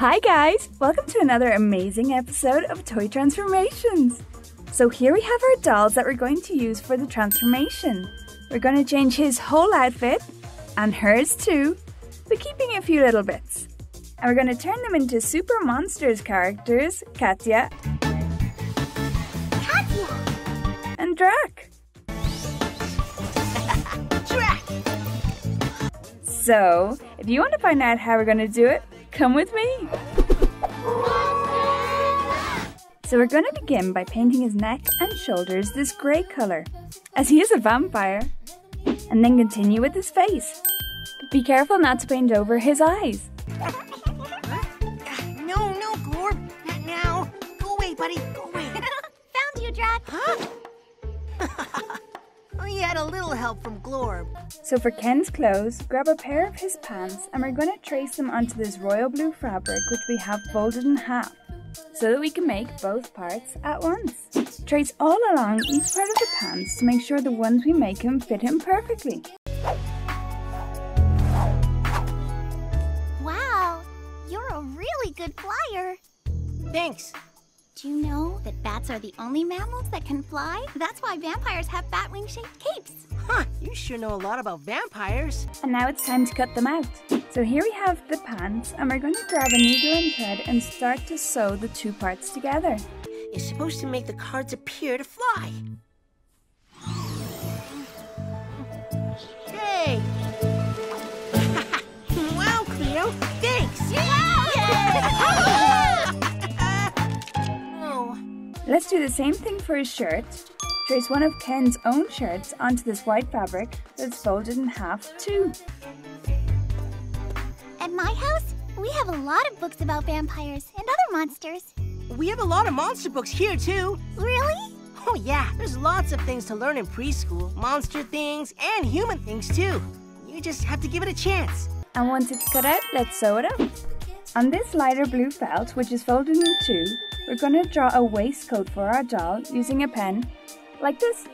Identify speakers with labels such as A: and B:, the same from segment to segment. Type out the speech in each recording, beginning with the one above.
A: Hi guys! Welcome to another amazing episode of Toy Transformations. So here we have our dolls that we're going to use for the transformation. We're going to change his whole outfit, and hers too, but keeping a few little bits. And we're going to turn them into Super Monsters characters, Katya and Drac. So, if you want to find out how we're going to do it, come with me. So we're going to begin by painting his neck and shoulders this grey colour, as he is a vampire, and then continue with his face. But be careful not to paint over his eyes.
B: No, Glorb, not now. Go away, buddy, go away.
C: Found you, Drac.
B: Huh? Oh, you had a little help from Glorb.
A: So for Ken's clothes, grab a pair of his pants and we're going to trace them onto this royal blue fabric which we have folded in half, so that we can make both parts at once. Trace all along each part of the pants to make sure the ones we make him fit him perfectly.
C: Wow, you're a really good flyer.
B: Thanks.
C: Do you know that bats are the only mammals that can fly? That's why vampires have bat-wing-shaped capes.
B: Huh, you sure know a lot about vampires.
A: And now it's time to cut them out. So here we have the pants, and we're going to grab a needle and thread and start to sew the two parts together.
B: You're supposed to make the cards appear to fly. Hey! Wow, Cleo, thanks!
A: Let's do the same thing for his shirt. Trace one of Ken's own shirts onto this white fabric that's folded in half too.
C: At my house, we have a lot of books about vampires and other monsters.
B: We have a lot of monster books here, too.
C: Really?
B: Oh, yeah. There's lots of things to learn in preschool. Monster things and human things, too. You just have to give it a chance.
A: And once it's cut out, let's sew it up. On this lighter blue felt, which is folded in two, we're going to draw a waistcoat for our doll using a pen, like this.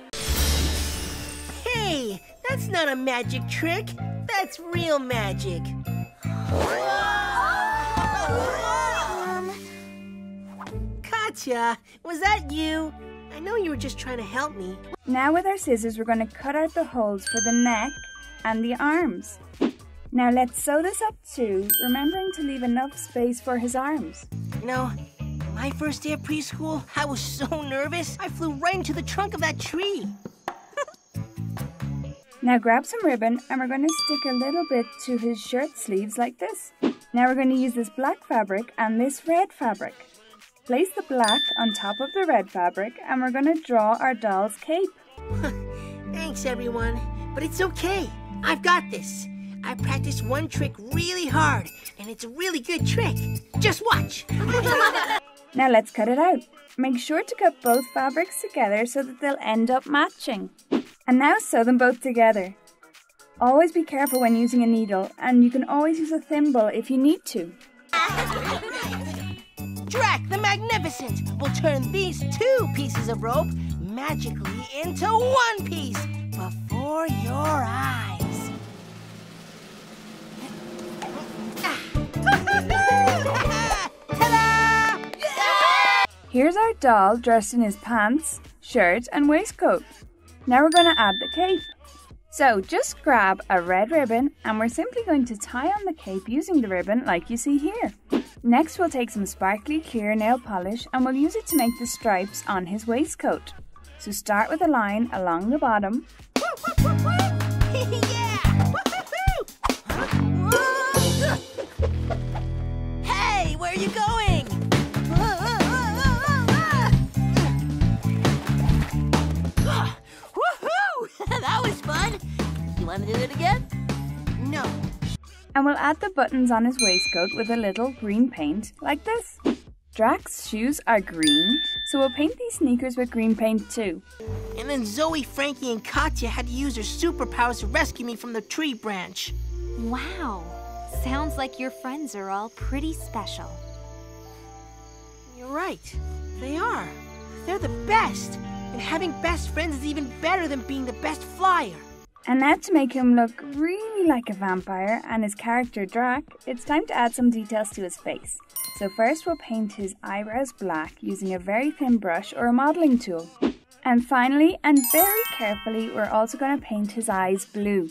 B: Hey, that's not a magic trick. That's real magic. Katya, was that you? I know you were just trying to help me.
A: Now with our scissors, we're going to cut out the holes for the neck and the arms. Now let's sew this up too, remembering to leave enough space for his arms.
B: You know, my first day of preschool, I was so nervous, I flew right into the trunk of that tree.
A: Now grab some ribbon and we're going to stick a little bit to his shirt sleeves like this. Now we're going to use this black fabric and this red fabric. Place the black on top of the red fabric and we're going to draw our doll's cape.
B: Thanks, everyone, but it's okay. I've got this. I practiced one trick really hard, and it's a really good trick. Just watch.
A: Now let's cut it out. Make sure to cut both fabrics together so that they'll end up matching. And now sew them both together. Always be careful when using a needle, and you can always use a thimble if you need to.
B: Drac the Magnificent will turn these two pieces of rope magically into one piece before your eyes.
A: Here's our doll dressed in his pants, shirt and waistcoat. Now we're going to add the cape. So just grab a red ribbon and we're simply going to tie on the cape using the ribbon like you see here. Next we'll take some sparkly clear nail polish and we'll use it to make the stripes on his waistcoat. So start with a line along the bottom.
B: Hey, where are you going? That was fun. You want to do it again? No.
A: And we'll add the buttons on his waistcoat with a little green paint, like this. Drac's shoes are green, so we'll paint these sneakers with green paint too.
B: And then Zoe, Frankie, and Katya had to use their superpowers to rescue me from the tree branch.
D: Wow. Sounds like your friends are all pretty special.
B: You're right. They are. They're the best. And having best friends is even better than being the best flyer.
A: And now to make him look really like a vampire and his character Drac, it's time to add some details to his face. So first we'll paint his eyebrows black using a very thin brush or a modelling tool. And finally, and very carefully, we're also going to paint his eyes blue.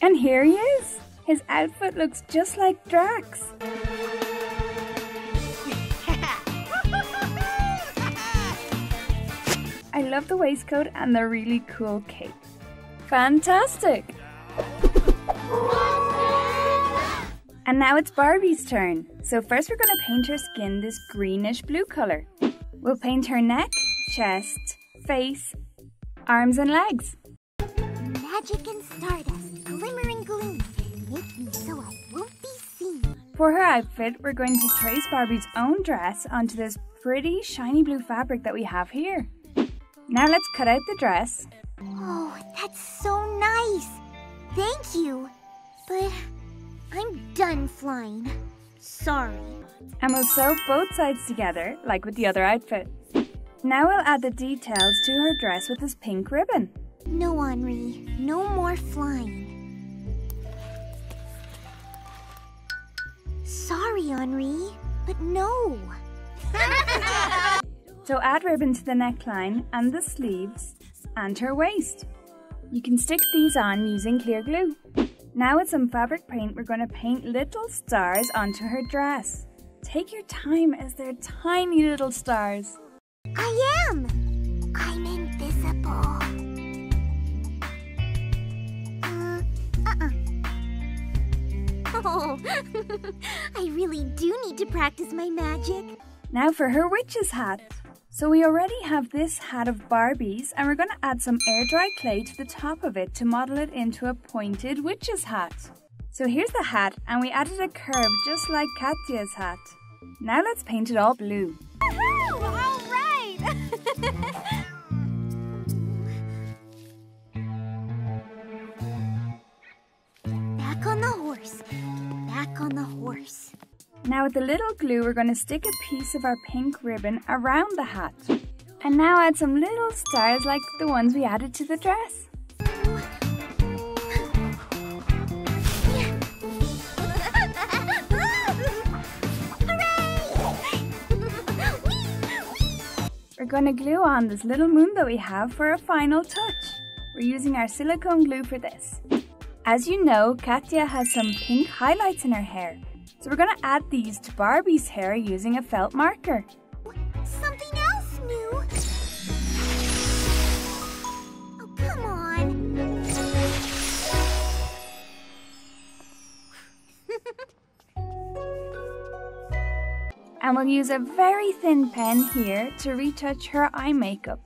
A: And here he is! His outfit looks just like Drac's. I love the waistcoat and the really cool cape. Fantastic! And now it's Barbie's turn. So first we're going to paint her skin this greenish blue colour. We'll paint her neck, chest, face, arms and legs.
C: Magic and stardust, glimmer and gleam, make me so I won't be seen.
A: For her outfit, we're going to trace Barbie's own dress onto this pretty shiny blue fabric that we have here. Now let's cut out the dress.
C: Oh, that's so nice. Thank you. But I'm done flying. Sorry.
A: And we'll sew both sides together, like with the other outfit. Now we'll add the details to her dress with this pink ribbon.
C: No, Henri. No more flying. Sorry, Henri, but no.
A: So add ribbon to the neckline and the sleeves and her waist. You can stick these on using clear glue. Now with some fabric paint, we're going to paint little stars onto her dress. Take your time as they're tiny little stars.
C: I am! I'm invisible. Oh, I really do need to practice my magic.
A: Now for her witch's hat. So we already have this hat of Barbie's and we're going to add some air dry clay to the top of it to model it into a pointed witch's hat. So here's the hat and we added a curve just like Katya's hat. Now let's paint it all blue.
C: Woohoo! All right! Back on the horse. Back on the horse.
A: Now with the little glue, we're going to stick a piece of our pink ribbon around the hat. And now add some little stars like the ones we added to the dress. We're going to glue on this little moon that we have for a final touch. We're using our silicone glue for this. As you know, Katya has some pink highlights in her hair. So we're going to add these to Barbie's hair using a felt marker.
C: Something else new. Oh, come on.
A: And we'll use a very thin pen here to retouch her eye makeup.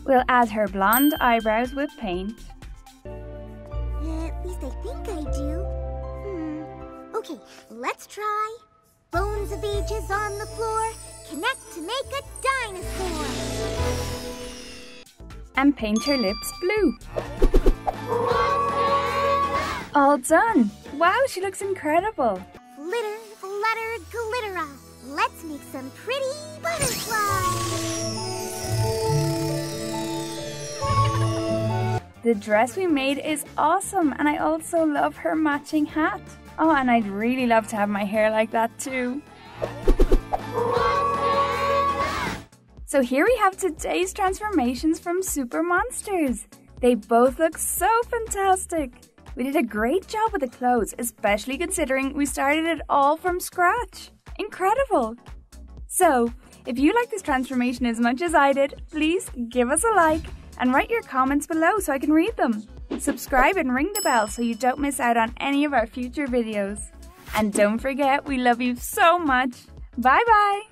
A: We'll add her blonde eyebrows with paint.
C: At least I think I do. Okay, let's try. Bones of ages on the floor, connect to make a dinosaur.
A: And paint her lips blue. All done! Wow, she looks incredible!
C: Glitter, flutter, glittera. Let's make some pretty butterflies.
A: The dress we made is awesome and I also love her matching hat. Oh, and I'd really love to have my hair like that too. So here we have today's transformations from Super Monsters. They both look so fantastic. We did a great job with the clothes, especially considering we started it all from scratch. Incredible! So, if you like this transformation as much as I did, please give us a like and write your comments below so I can read them. Subscribe and ring the bell so you don't miss out on any of our future videos. And don't forget, we love you so much. Bye bye!